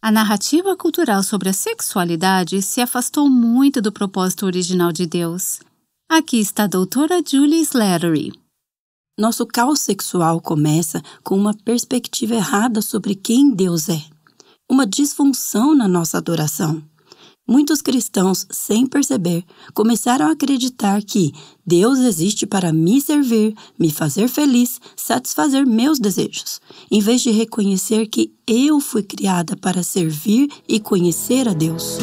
A narrativa cultural sobre a sexualidade se afastou muito do propósito original de Deus. Aqui está a doutora Julie Slattery. Nosso caos sexual começa com uma perspectiva errada sobre quem Deus é. Uma disfunção na nossa adoração. Muitos cristãos, sem perceber, começaram a acreditar que Deus existe para me servir, me fazer feliz, satisfazer meus desejos, em vez de reconhecer que eu fui criada para servir e conhecer a Deus.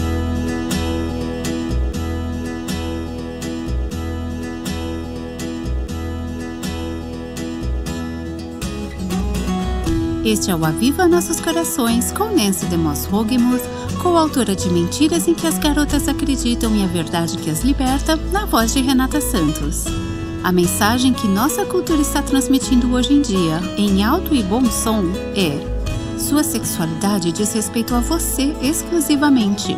Este é o Aviva Nossos Corações, com Nancy DeMoss Hogemuth, coautora de Mentiras em que as Garotas Acreditam e a Verdade que as Liberta, na voz de Renata Santos. A mensagem que nossa cultura está transmitindo hoje em dia, em alto e bom som, é: sua sexualidade diz respeito a você exclusivamente.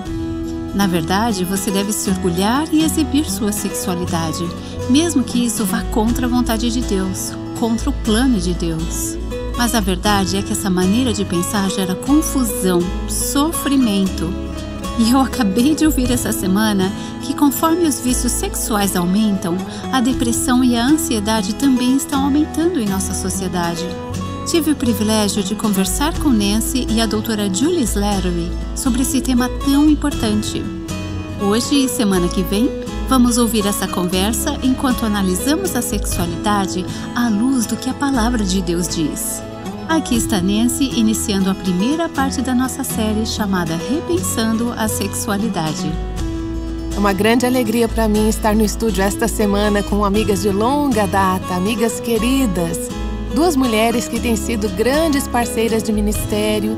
Na verdade, você deve se orgulhar e exibir sua sexualidade, mesmo que isso vá contra a vontade de Deus, contra o plano de Deus. Mas a verdade é que essa maneira de pensar gera confusão, sofrimento. E eu acabei de ouvir essa semana que conforme os vícios sexuais aumentam, a depressão e a ansiedade também estão aumentando em nossa sociedade. Tive o privilégio de conversar com Nancy e a doutora Julie Slattery sobre esse tema tão importante. Hoje e semana que vem, vamos ouvir essa conversa enquanto analisamos a sexualidade à luz do que a palavra de Deus diz. Aqui está Nancy iniciando a primeira parte da nossa série chamada Repensando a Sexualidade. É uma grande alegria para mim estar no estúdio esta semana com amigas de longa data, amigas queridas. Duas mulheres que têm sido grandes parceiras de ministério,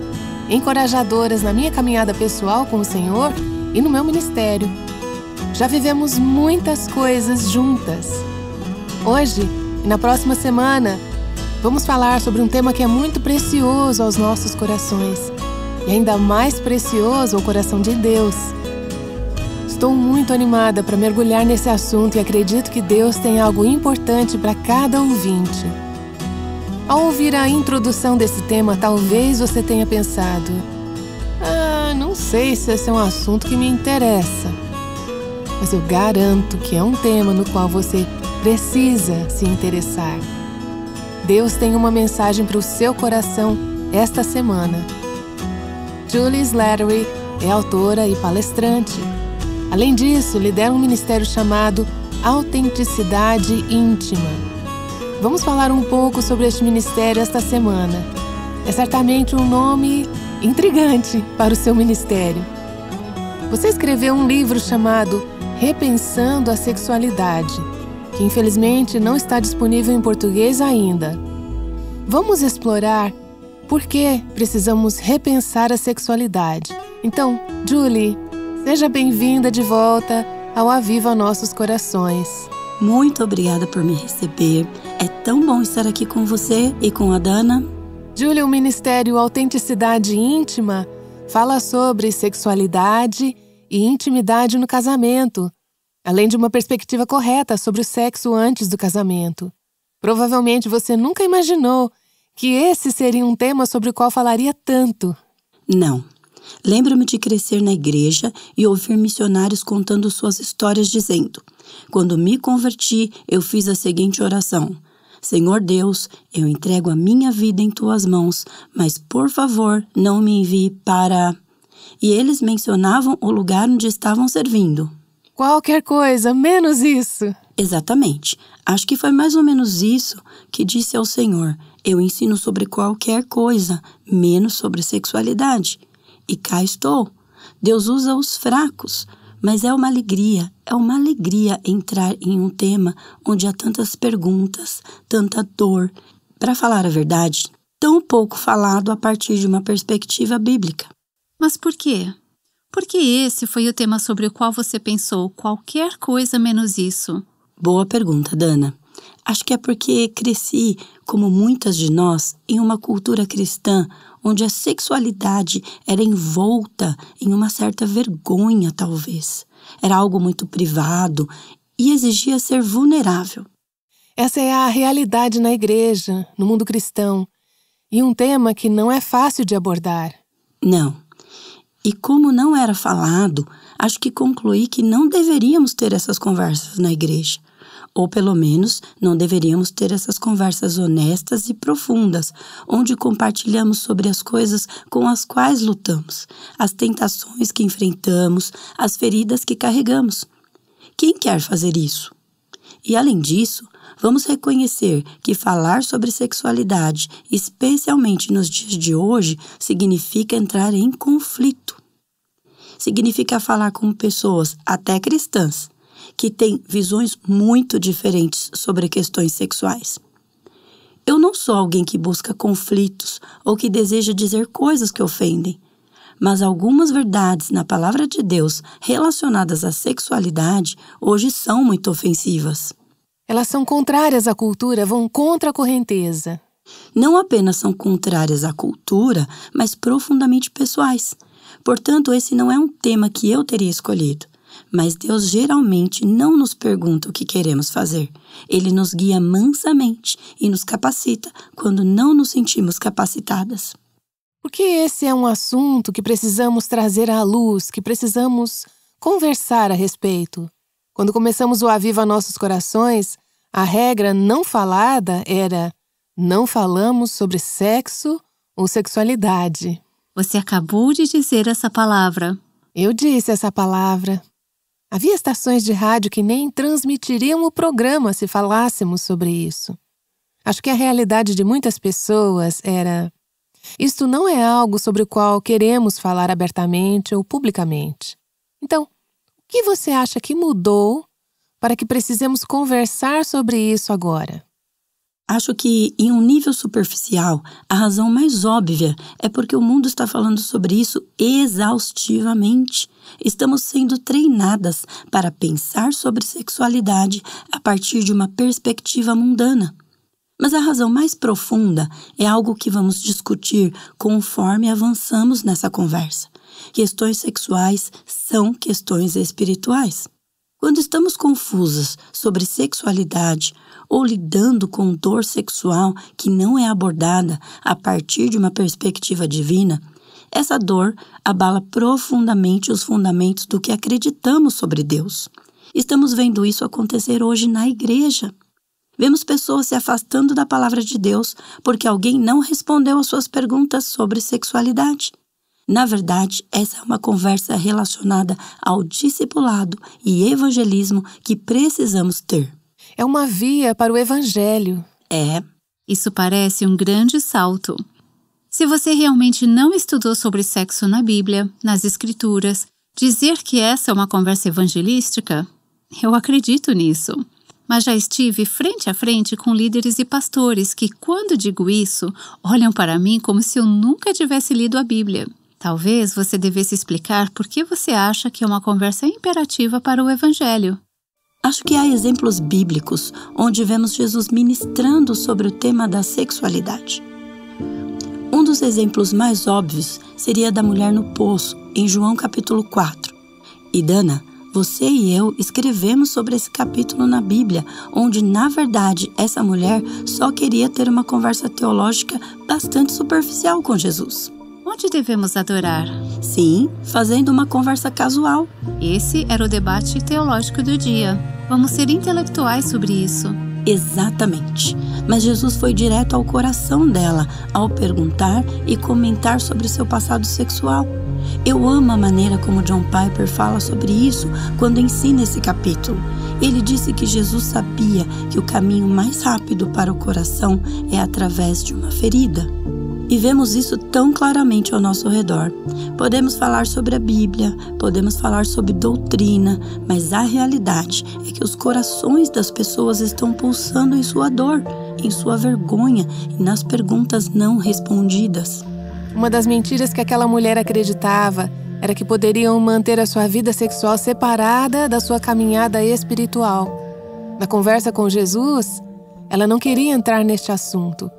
encorajadoras na minha caminhada pessoal com o Senhor e no meu ministério. Já vivemos muitas coisas juntas. Hoje e na próxima semana, vamos falar sobre um tema que é muito precioso aos nossos corações e ainda mais precioso ao coração de Deus. Estou muito animada para mergulhar nesse assunto e acredito que Deus tem algo importante para cada ouvinte. Ao ouvir a introdução desse tema, talvez você tenha pensado: não sei se esse é um assunto que me interessa. Mas eu garanto que é um tema no qual você precisa se interessar. Deus tem uma mensagem para o seu coração esta semana. Julie Slattery é autora e palestrante. Além disso, lidera um ministério chamado Autenticidade Íntima. Vamos falar um pouco sobre este ministério esta semana. É certamente um nome intrigante para o seu ministério. Você escreveu um livro chamado Repensando a Sexualidade, que infelizmente não está disponível em português ainda. Vamos explorar por que precisamos repensar a sexualidade. Então, Julie, seja bem-vinda de volta ao Aviva Nossos Corações. Muito obrigada por me receber. É tão bom estar aqui com você e com a Dana. Julie, o Ministério Autenticidade Íntima fala sobre sexualidade e intimidade no casamento, além de uma perspectiva correta sobre o sexo antes do casamento. Provavelmente você nunca imaginou que esse seria um tema sobre o qual falaria tanto. Não. Lembro-me de crescer na igreja e ouvir missionários contando suas histórias dizendo: quando me converti, eu fiz a seguinte oração: Senhor Deus, eu entrego a minha vida em tuas mãos, mas por favor, não me envie para... E eles mencionavam o lugar onde estavam servindo. Qualquer coisa, menos isso. Exatamente. Acho que foi mais ou menos isso que disse ao Senhor: eu ensino sobre qualquer coisa, menos sobre sexualidade. E cá estou. Deus usa os fracos, mas é uma alegria entrar em um tema onde há tantas perguntas, tanta dor. Para falar a verdade, tão pouco falado a partir de uma perspectiva bíblica. Mas por quê? Porque esse foi o tema sobre o qual você pensou qualquer coisa menos isso. Boa pergunta, Dana. Acho que é porque cresci, como muitas de nós, em uma cultura cristã onde a sexualidade era envolta em uma certa vergonha, talvez. Era algo muito privado e exigia ser vulnerável. Essa é a realidade na igreja, no mundo cristão, e um tema que não é fácil de abordar. Não. E como não era falado, acho que concluí que não deveríamos ter essas conversas na igreja. Ou pelo menos não deveríamos ter essas conversas honestas e profundas, onde compartilhamos sobre as coisas com as quais lutamos, as tentações que enfrentamos, as feridas que carregamos. Quem quer fazer isso? E além disso, vamos reconhecer que falar sobre sexualidade, especialmente nos dias de hoje, significa entrar em conflito. Significa falar com pessoas, até cristãs, que têm visões muito diferentes sobre questões sexuais. Eu não sou alguém que busca conflitos ou que deseja dizer coisas que ofendem, mas algumas verdades na palavra de Deus relacionadas à sexualidade hoje são muito ofensivas. Elas são contrárias à cultura, vão contra a correnteza. Não apenas são contrárias à cultura, mas profundamente pessoais. Portanto, esse não é um tema que eu teria escolhido. Mas Deus geralmente não nos pergunta o que queremos fazer. Ele nos guia mansamente e nos capacita quando não nos sentimos capacitadas. Porque esse é um assunto que precisamos trazer à luz, que precisamos conversar a respeito. Quando começamos o Aviva Nossos Corações, a regra não falada era: não falamos sobre sexo ou sexualidade. Você acabou de dizer essa palavra. Eu disse essa palavra. Havia estações de rádio que nem transmitiriam o programa se falássemos sobre isso. Acho que a realidade de muitas pessoas era: isto não é algo sobre o qual queremos falar abertamente ou publicamente. Então, o que você acha que mudou para que precisemos conversar sobre isso agora? Acho que, em um nível superficial, a razão mais óbvia é porque o mundo está falando sobre isso exaustivamente. Estamos sendo treinadas para pensar sobre sexualidade a partir de uma perspectiva mundana. Mas a razão mais profunda é algo que vamos discutir conforme avançamos nessa conversa. Questões sexuais são questões espirituais. Quando estamos confusas sobre sexualidade ou lidando com dor sexual que não é abordada a partir de uma perspectiva divina, essa dor abala profundamente os fundamentos do que acreditamos sobre Deus. Estamos vendo isso acontecer hoje na igreja. Vemos pessoas se afastando da palavra de Deus porque alguém não respondeu às suas perguntas sobre sexualidade. Na verdade, essa é uma conversa relacionada ao discipulado e evangelismo que precisamos ter. É uma via para o evangelho. Isso parece um grande salto. Se você realmente não estudou sobre sexo na Bíblia, nas Escrituras, dizer que essa é uma conversa evangelística, eu acredito nisso. Mas já estive frente a frente com líderes e pastores que, quando digo isso, olham para mim como se eu nunca tivesse lido a Bíblia. Talvez você devesse explicar por que você acha que é uma conversa imperativa para o Evangelho. Acho que há exemplos bíblicos onde vemos Jesus ministrando sobre o tema da sexualidade. Um dos exemplos mais óbvios seria da mulher no poço, em João capítulo 4. E Dana, você e eu escrevemos sobre esse capítulo na Bíblia, onde, na verdade, essa mulher só queria ter uma conversa teológica bastante superficial com Jesus. Onde devemos adorar? Sim, fazendo uma conversa casual. Esse era o debate teológico do dia. Vamos ser intelectuais sobre isso. Exatamente. Mas Jesus foi direto ao coração dela ao perguntar e comentar sobre seu passado sexual. Eu amo a maneira como John Piper fala sobre isso quando ensina esse capítulo. Ele disse que Jesus sabia que o caminho mais rápido para o coração é através de uma ferida. E vemos isso tão claramente ao nosso redor. Podemos falar sobre a Bíblia, podemos falar sobre doutrina, mas a realidade é que os corações das pessoas estão pulsando em sua dor, em sua vergonha e nas perguntas não respondidas. Uma das mentiras que aquela mulher acreditava era que poderiam manter a sua vida sexual separada da sua caminhada espiritual. Na conversa com Jesus, ela não queria entrar neste assunto,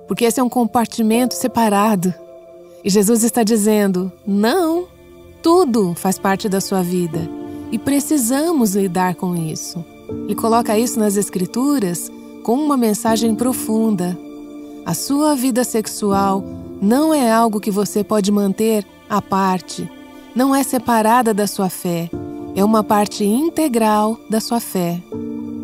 porque esse é um compartimento separado. E Jesus está dizendo: não, tudo faz parte da sua vida e precisamos lidar com isso. Ele coloca isso nas Escrituras com uma mensagem profunda. A sua vida sexual não é algo que você pode manter à parte. não é separada da sua fé, é uma parte integral da sua fé.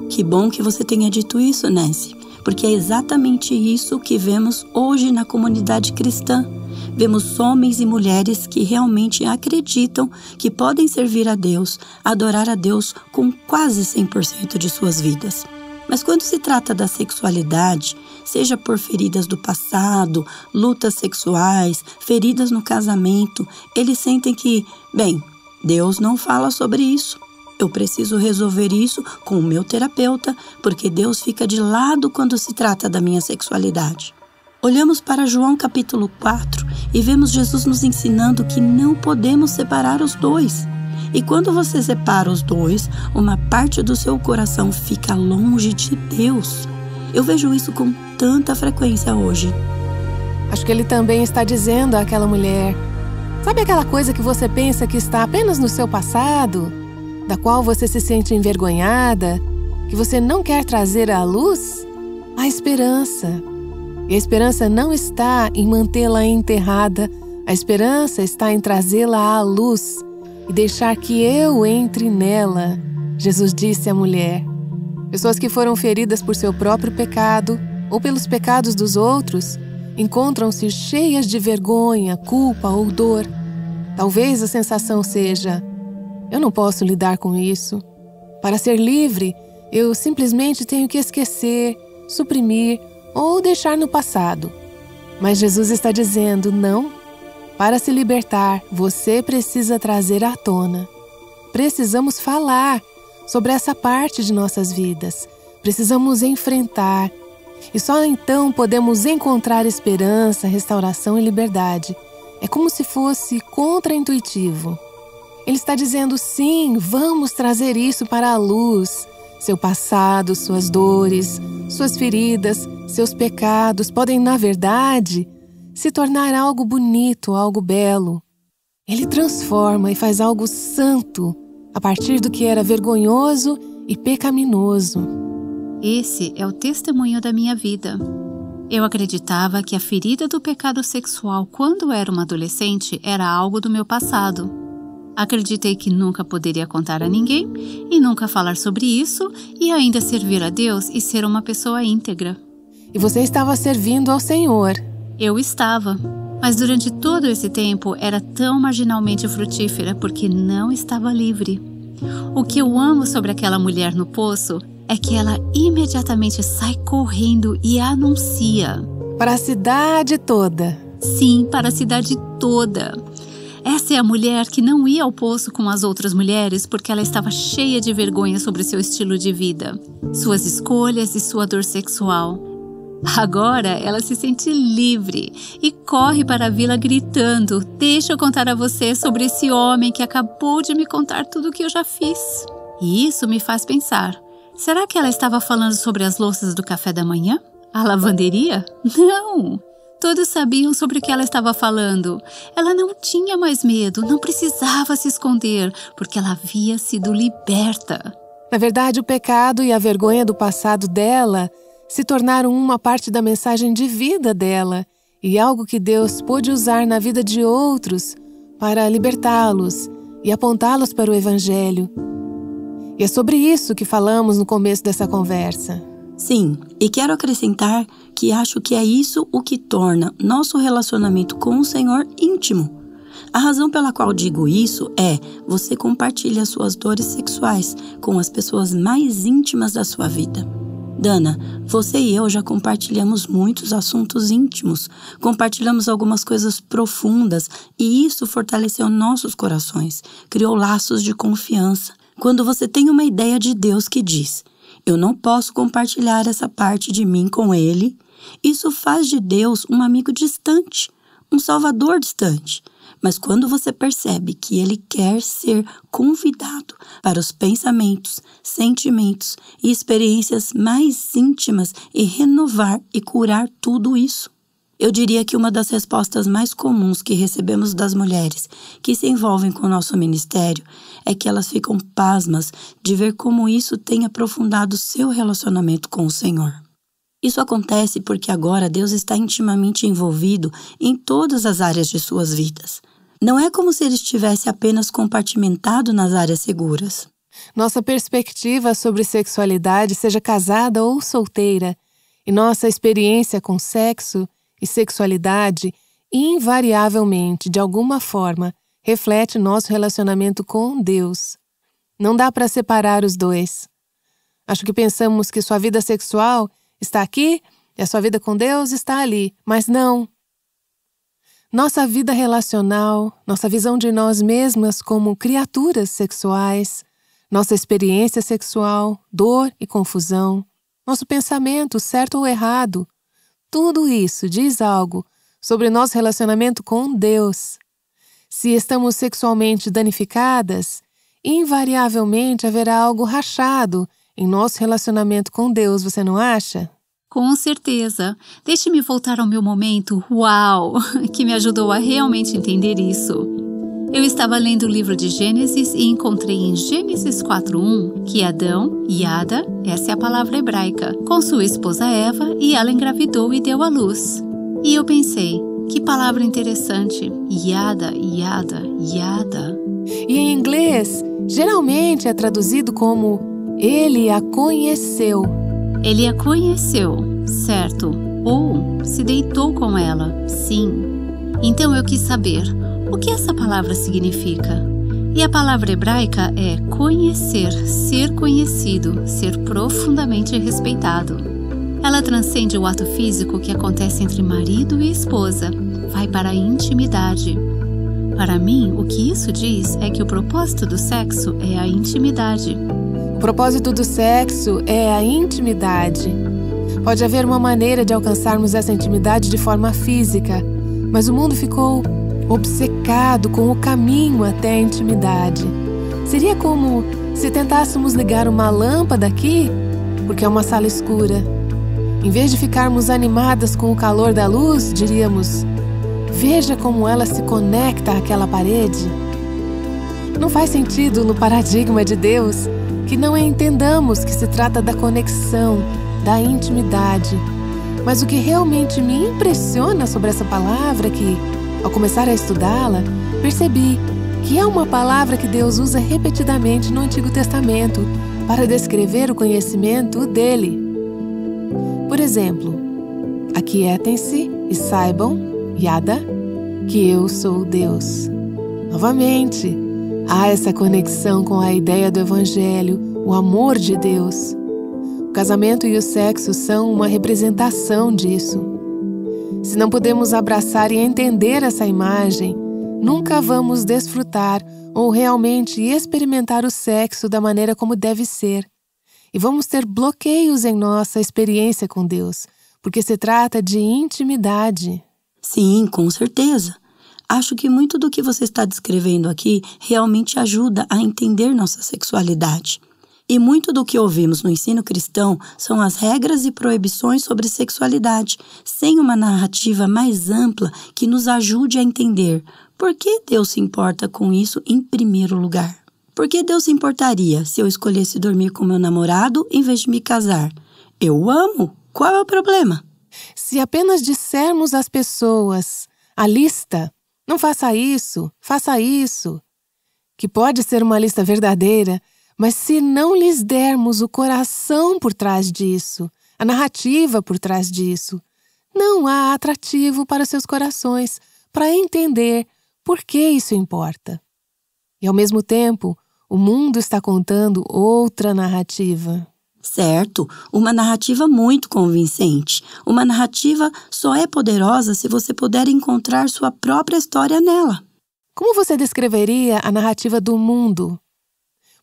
Que bom que você tenha dito isso, Nancy, porque é exatamente isso que vemos hoje na comunidade cristã. Vemos homens e mulheres que realmente acreditam que podem servir a Deus, adorar a Deus com quase 100% de suas vidas. Mas quando se trata da sexualidade, seja por feridas do passado, lutas sexuais, feridas no casamento, eles sentem que, bem, Deus não fala sobre isso. Eu preciso resolver isso com o meu terapeuta, porque Deus fica de lado quando se trata da minha sexualidade. Olhamos para João capítulo 4 e vemos Jesus nos ensinando que não podemos separar os dois. E quando você separa os dois, uma parte do seu coração fica longe de Deus. Eu vejo isso com tanta frequência hoje. Acho que ele também está dizendo àquela mulher: sabe aquela coisa que você pensa que está apenas no seu passado, da qual você se sente envergonhada, que você não quer trazer à luz? A esperança. E a esperança não está em mantê-la enterrada, a esperança está em trazê-la à luz e deixar que eu entre nela. Jesus disse à mulher. Pessoas que foram feridas por seu próprio pecado ou pelos pecados dos outros encontram-se cheias de vergonha, culpa ou dor. Talvez a sensação seja: eu não posso lidar com isso. Para ser livre, eu simplesmente tenho que esquecer, suprimir ou deixar no passado. Mas Jesus está dizendo: não. Para se libertar, você precisa trazer à tona. Precisamos falar sobre essa parte de nossas vidas. Precisamos enfrentar. E só então podemos encontrar esperança, restauração e liberdade. É como se fosse contraintuitivo. Ele está dizendo: sim, vamos trazer isso para a luz. Seu passado, suas dores, suas feridas, seus pecados podem, na verdade, se tornar algo bonito, algo belo. Ele transforma e faz algo santo a partir do que era vergonhoso e pecaminoso. Esse é o testemunho da minha vida. Eu acreditava que a ferida do pecado sexual quando era uma adolescente era algo do meu passado. Acreditei que nunca poderia contar a ninguém e nunca falar sobre isso e ainda servir a Deus e ser uma pessoa íntegra. E você estava servindo ao Senhor. Eu estava, mas durante todo esse tempo era tão marginalmente frutífera porque não estava livre. O que eu amo sobre aquela mulher no poço é que ela imediatamente sai correndo e anuncia. Para a cidade toda. Sim, para a cidade toda. Essa é a mulher que não ia ao poço com as outras mulheres porque ela estava cheia de vergonha sobre seu estilo de vida, suas escolhas e sua dor sexual. Agora ela se sente livre e corre para a vila gritando: deixa eu contar a você sobre esse homem que acabou de me contar tudo o que eu já fiz. E isso me faz pensar: será que ela estava falando sobre as louças do café da manhã? A lavanderia? Não! Todos sabiam sobre o que ela estava falando. Ela não tinha mais medo, não precisava se esconder, porque ela havia sido liberta. Na verdade, o pecado e a vergonha do passado dela se tornaram uma parte da mensagem de vida dela e algo que Deus pôde usar na vida de outros para libertá-los e apontá-los para o Evangelho. E é sobre isso que falamos no começo dessa conversa. Sim, e quero acrescentar que acho que é isso o que torna nosso relacionamento com o Senhor íntimo. A razão pela qual digo isso é: você compartilha suas dores sexuais com as pessoas mais íntimas da sua vida. Dana, você e eu já compartilhamos muitos assuntos íntimos, compartilhamos algumas coisas profundas e isso fortaleceu nossos corações, criou laços de confiança. Quando você tem uma ideia de Deus que diz: eu não posso compartilhar essa parte de mim com Ele, isso faz de Deus um amigo distante, um salvador distante. Mas quando você percebe que Ele quer ser convidado para os pensamentos, sentimentos e experiências mais íntimas e renovar e curar tudo isso, eu diria que uma das respostas mais comuns que recebemos das mulheres que se envolvem com o nosso ministério é que elas ficam pasmas de ver como isso tem aprofundado seu relacionamento com o Senhor. Isso acontece porque agora Deus está intimamente envolvido em todas as áreas de suas vidas. Não é como se ele estivesse apenas compartimentado nas áreas seguras. Nossa perspectiva sobre sexualidade, seja casada ou solteira, e nossa experiência com sexo e sexualidade, invariavelmente, de alguma forma, reflete nosso relacionamento com Deus. Não dá para separar os dois. Acho que pensamos que sua vida sexual está aqui e a sua vida com Deus está ali, mas não. Nossa vida relacional, nossa visão de nós mesmas como criaturas sexuais, nossa experiência sexual, dor e confusão, nosso pensamento, certo ou errado, tudo isso diz algo sobre nosso relacionamento com Deus. Se estamos sexualmente danificadas, invariavelmente haverá algo rachado em nosso relacionamento com Deus, você não acha? Com certeza. Deixe-me voltar ao meu momento, uau, que me ajudou a realmente entender isso. Eu estava lendo o livro de Gênesis e encontrei em Gênesis 4:1 que Adão, Yada, essa é a palavra hebraica, com sua esposa Eva, e ela engravidou e deu à luz. E eu pensei, que palavra interessante, Yada, Yada, Yada. E em inglês, geralmente é traduzido como ele a conheceu. Ele a conheceu, certo? Ou se deitou com ela, sim. Então eu quis saber, o que essa palavra significa? E a palavra hebraica é conhecer, ser conhecido, ser profundamente respeitado. Ela transcende o ato físico que acontece entre marido e esposa, vai para a intimidade. Para mim, o que isso diz é que o propósito do sexo é a intimidade. O propósito do sexo é a intimidade. Pode haver uma maneira de alcançarmos essa intimidade de forma física, mas o mundo ficou obcecado com o caminho até a intimidade. Seria como se tentássemos ligar uma lâmpada aqui, porque é uma sala escura. Em vez de ficarmos animadas com o calor da luz, diríamos: veja como ela se conecta àquela parede. Não faz sentido no paradigma de Deus que não entendamos que se trata da conexão, da intimidade. Mas o que realmente me impressiona sobre essa palavra é que, ao começar a estudá-la, percebi que é uma palavra que Deus usa repetidamente no Antigo Testamento para descrever o conhecimento dele. Por exemplo, aquietem-se e saibam, Yada, que eu sou Deus. Novamente, há essa conexão com a ideia do Evangelho, o amor de Deus. O casamento e o sexo são uma representação disso. Se não podemos abraçar e entender essa imagem, nunca vamos desfrutar ou realmente experimentar o sexo da maneira como deve ser. E vamos ter bloqueios em nossa experiência com Deus, porque se trata de intimidade. Sim, com certeza. Acho que muito do que você está descrevendo aqui realmente ajuda a entender nossa sexualidade. E muito do que ouvimos no ensino cristão são as regras e proibições sobre sexualidade, sem uma narrativa mais ampla que nos ajude a entender por que Deus se importa com isso em primeiro lugar. Por que Deus se importaria se eu escolhesse dormir com meu namorado em vez de me casar? Eu o amo. Qual é o problema? Se apenas dissermos às pessoas a lista, não faça isso, que pode ser uma lista verdadeira, mas se não lhes dermos o coração por trás disso, a narrativa por trás disso, não há atrativo para seus corações para entender por que isso importa. E ao mesmo tempo, o mundo está contando outra narrativa. Certo, uma narrativa muito convincente. Uma narrativa só é poderosa se você puder encontrar sua própria história nela. Como você descreveria a narrativa do mundo?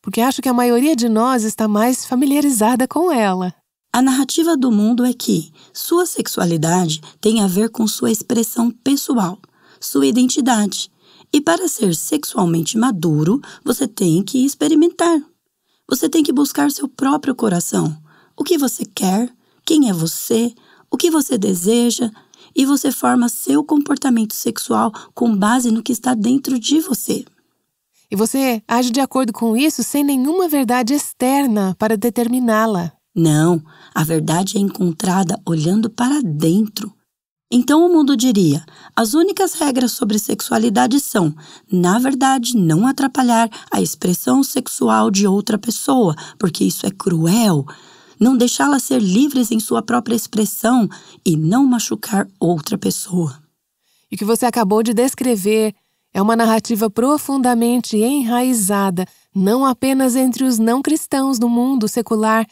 Porque acho que a maioria de nós está mais familiarizada com ela. A narrativa do mundo é que sua sexualidade tem a ver com sua expressão pessoal, sua identidade. E para ser sexualmente maduro, você tem que experimentar. Você tem que buscar seu próprio coração. O que você quer, quem é você, o que você deseja, e você forma seu comportamento sexual com base no que está dentro de você. E você age de acordo com isso sem nenhuma verdade externa para determiná-la. Não, a verdade é encontrada olhando para dentro. Então o mundo diria: as únicas regras sobre sexualidade são, na verdade, não atrapalhar a expressão sexual de outra pessoa, porque isso é cruel, não deixá-la ser livres em sua própria expressão e não machucar outra pessoa. E o que você acabou de descrever é uma narrativa profundamente enraizada, não apenas entre os não cristãos do mundo secular,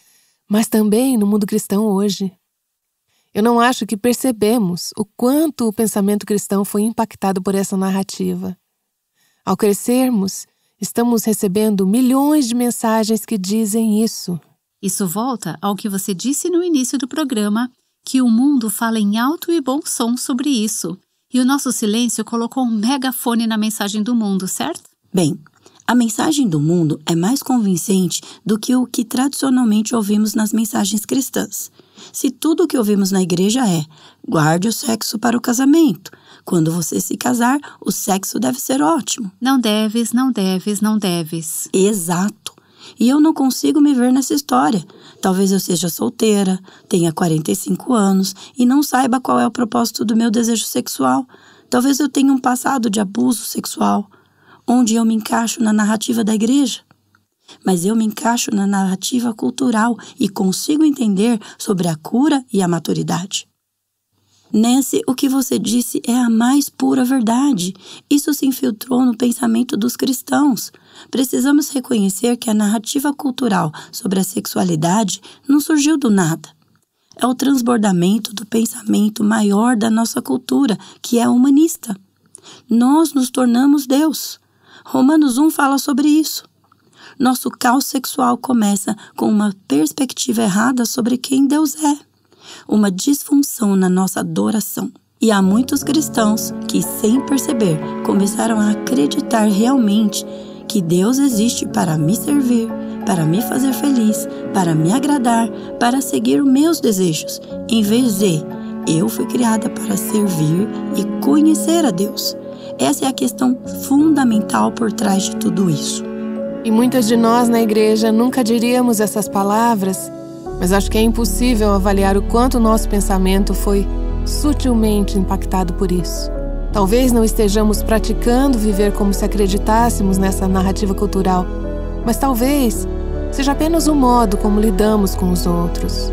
mas também no mundo cristão hoje. Eu não acho que percebemos o quanto o pensamento cristão foi impactado por essa narrativa. Ao crescermos, estamos recebendo milhões de mensagens que dizem isso. Isso volta ao que você disse no início do programa, que o mundo fala em alto e bom som sobre isso. E o nosso silêncio colocou um megafone na mensagem do mundo, certo? Bem, a mensagem do mundo é mais convincente do que o que tradicionalmente ouvimos nas mensagens cristãs. Se tudo o que ouvimos na igreja é: guarde o sexo para o casamento. Quando você se casar, o sexo deve ser ótimo. Não deves, não deves, não deves. Exato. E eu não consigo me ver nessa história. Talvez eu seja solteira, tenha 45 anos e não saiba qual é o propósito do meu desejo sexual. Talvez eu tenha um passado de abuso sexual, onde eu me encaixo na narrativa da igreja. Mas eu me encaixo na narrativa cultural e consigo entender sobre a cura e a maturidade. Nancy, o que você disse é a mais pura verdade. Isso se infiltrou no pensamento dos cristãos. Precisamos reconhecer que a narrativa cultural sobre a sexualidade não surgiu do nada. É o transbordamento do pensamento maior da nossa cultura, que é humanista. Nós nos tornamos Deus. Romanos 1 fala sobre isso. Nosso caos sexual começa com uma perspectiva errada sobre quem Deus é. Uma disfunção na nossa adoração. E há muitos cristãos que, sem perceber, começaram a acreditar realmente que Deus existe para me servir, para me fazer feliz, para me agradar, para seguir os meus desejos, em vez de eu fui criada para servir e conhecer a Deus. Essa é a questão fundamental por trás de tudo isso. E muitas de nós na igreja nunca diríamos essas palavras, mas acho que é impossível avaliar o quanto o nosso pensamento foi sutilmente impactado por isso. Talvez não estejamos praticando viver como se acreditássemos nessa narrativa cultural, mas talvez seja apenas o modo como lidamos com os outros.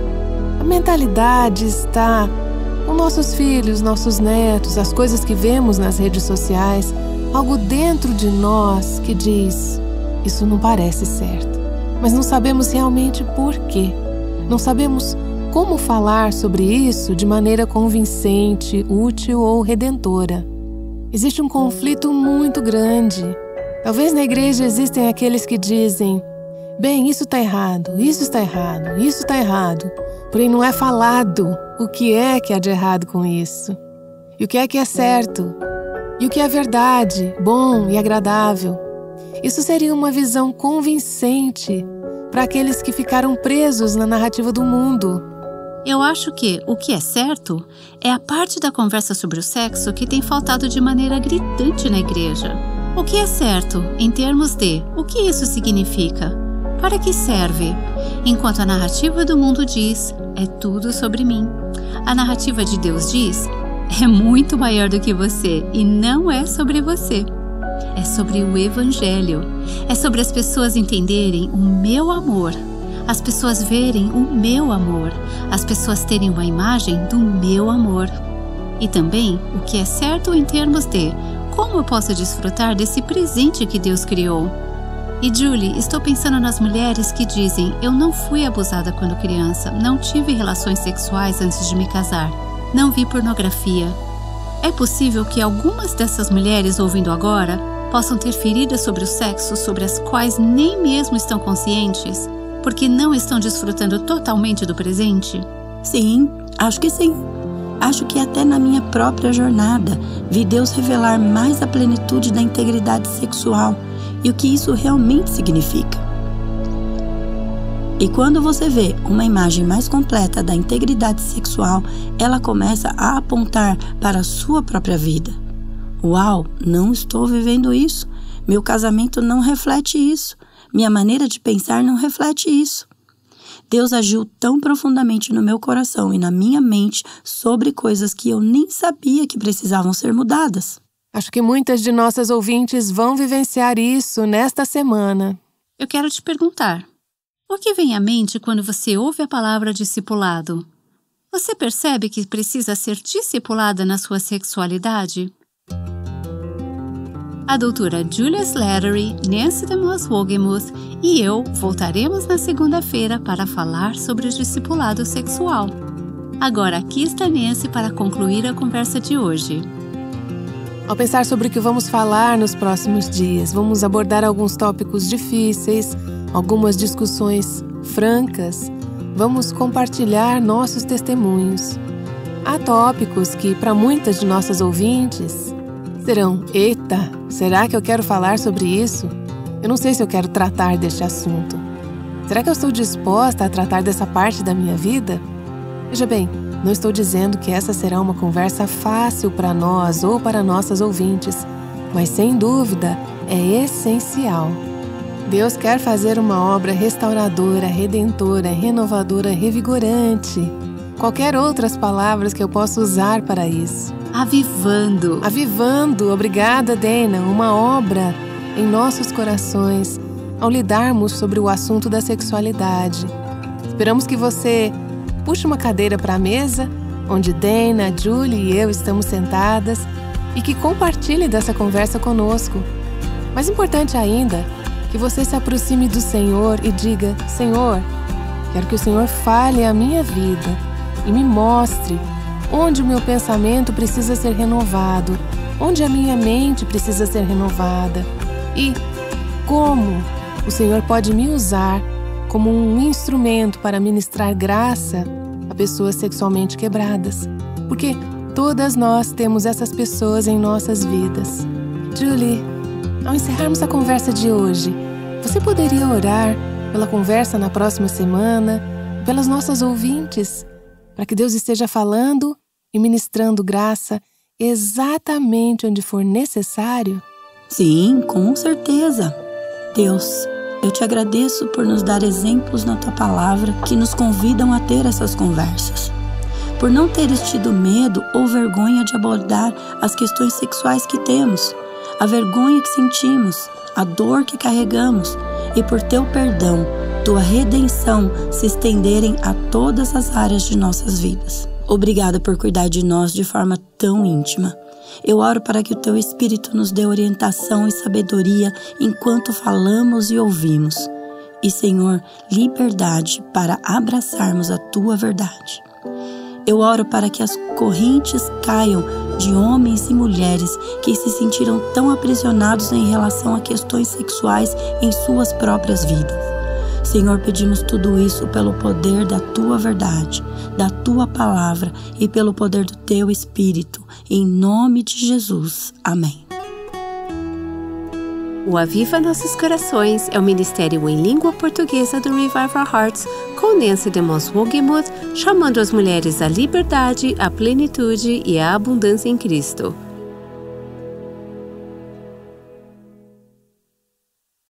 A mentalidade está com nossos filhos, nossos netos, as coisas que vemos nas redes sociais, algo dentro de nós que diz: isso não parece certo, mas não sabemos realmente por quê. Não sabemos como falar sobre isso de maneira convincente, útil ou redentora. Existe um conflito muito grande. Talvez na igreja existem aqueles que dizem: bem, isso está errado, isso está errado, isso está errado. Porém, não é falado o que é que há de errado com isso. E o que é certo. E o que é verdade, bom e agradável. Isso seria uma visão convincente para aqueles que ficaram presos na narrativa do mundo. Eu acho que o que é certo é a parte da conversa sobre o sexo que tem faltado de maneira gritante na igreja. O que é certo em termos de o que isso significa? Para que serve? Enquanto a narrativa do mundo diz, é tudo sobre mim. A narrativa de Deus diz, é muito maior do que você e não é sobre você. É sobre o Evangelho. É sobre as pessoas entenderem o meu amor. As pessoas verem o meu amor. As pessoas terem uma imagem do meu amor. E também o que é certo em termos de como eu posso desfrutar desse presente que Deus criou. E Julie, estou pensando nas mulheres que dizem: eu não fui abusada quando criança, não tive relações sexuais antes de me casar, não vi pornografia. É possível que algumas dessas mulheres ouvindo agora possam ter feridas sobre o sexo sobre as quais nem mesmo estão conscientes, porque não estão desfrutando totalmente do presente? Sim, acho que sim. Acho que até na minha própria jornada vi Deus revelar mais a plenitude da integridade sexual e o que isso realmente significa. E quando você vê uma imagem mais completa da integridade sexual, ela começa a apontar para a sua própria vida. Uau, não estou vivendo isso. Meu casamento não reflete isso. Minha maneira de pensar não reflete isso. Deus agiu tão profundamente no meu coração e na minha mente sobre coisas que eu nem sabia que precisavam ser mudadas. Acho que muitas de nossas ouvintes vão vivenciar isso nesta semana. Eu quero te perguntar, o que vem à mente quando você ouve a palavra discipulado? Você percebe que precisa ser discipulada na sua sexualidade? A doutora Julia Slattery, Nancy DeMoss Wogemuth e eu voltaremos na segunda-feira para falar sobre o discipulado sexual. Agora aqui está Nancy para concluir a conversa de hoje. Ao pensar sobre o que vamos falar nos próximos dias, vamos abordar alguns tópicos difíceis, algumas discussões francas, vamos compartilhar nossos testemunhos. Há tópicos que, para muitas de nossas ouvintes, serão: eita, será que eu quero falar sobre isso? Eu não sei se eu quero tratar deste assunto. Será que eu estou disposta a tratar dessa parte da minha vida? Veja bem, não estou dizendo que essa será uma conversa fácil para nós ou para nossas ouvintes, mas sem dúvida é essencial. Deus quer fazer uma obra restauradora, redentora, renovadora, revigorante. Qualquer outras palavras que eu possa usar para isso. Avivando. Avivando, obrigada, Dana, uma obra em nossos corações ao lidarmos sobre o assunto da sexualidade. Esperamos que você puxe uma cadeira para a mesa, onde Dana, Julie e eu estamos sentadas, e que compartilhe dessa conversa conosco. Mais importante ainda, que você se aproxime do Senhor e diga: Senhor, quero que o Senhor fale a minha vida e me mostre onde o meu pensamento precisa ser renovado, onde a minha mente precisa ser renovada e como o Senhor pode me usar como um instrumento para ministrar graça a pessoas sexualmente quebradas, porque todas nós temos essas pessoas em nossas vidas. Julie, ao encerrarmos a conversa de hoje, você poderia orar pela conversa na próxima semana, pelas nossas ouvintes, para que Deus esteja falando e ministrando graça exatamente onde for necessário? Sim, com certeza. Deus, eu te agradeço por nos dar exemplos na tua palavra que nos convidam a ter essas conversas. Por não teres tido medo ou vergonha de abordar as questões sexuais que temos, a vergonha que sentimos, a dor que carregamos, e por teu perdão, tua redenção se estenderem a todas as áreas de nossas vidas. Obrigada por cuidar de nós de forma tão íntima. Eu oro para que o teu Espírito nos dê orientação e sabedoria enquanto falamos e ouvimos. E, Senhor, liberdade para abraçarmos a tua verdade. Eu oro para que as correntes caiam de homens e mulheres que se sentiram tão aprisionados em relação a questões sexuais em suas próprias vidas. Senhor, pedimos tudo isso pelo poder da tua verdade, da tua palavra e pelo poder do teu Espírito. Em nome de Jesus. Amém. O Aviva Nossos Corações é o ministério em língua portuguesa do Revive Our Hearts, com Nancy DeMoss Wogemuth, chamando as mulheres à liberdade, à plenitude e à abundância em Cristo.